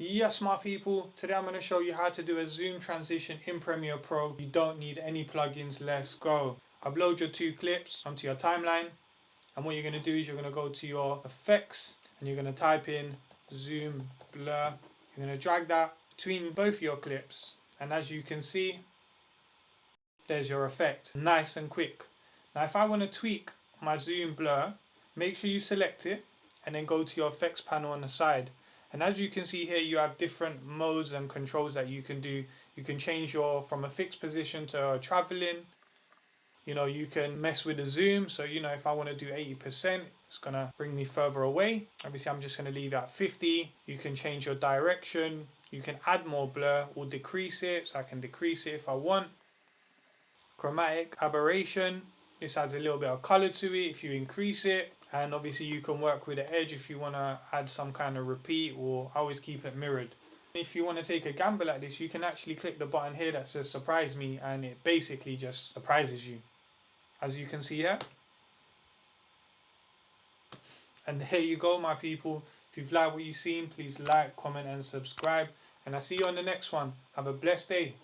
Yes, my people, today I'm going to show you how to do a zoom transition in Premiere Pro. You don't need any plugins. Let's go. Upload your two clips onto your timeline, and what you're going to do is you're going to go to your effects and you're going to type in zoom blur. You're going to drag that between both your clips, and as you can see, there's your effect. Nice and quick. Now if I want to tweak my zoom blur, make sure you select it and then go to your effects panel on the side. And as you can see here, you have different modes and controls that you can do. You can change your from a fixed position to traveling. You can mess with the zoom. So, if I want to do 80%, it's going to bring me further away. Obviously, I'm just going to leave it at 50. You can change your direction. You can add more blur or decrease it. So I can decrease it if I want. Chromatic aberration, this adds a little bit of color to it if you increase it, and obviously you can work with the edge if you want to add some kind of repeat, or always keep it mirrored. If you want to take a gamble at this, you can actually click the button here that says surprise me, and it basically just surprises you, as you can see here. And there you go, my people. If you've liked what you've seen, please like, comment and subscribe, and I'll see you on the next one. Have a blessed day.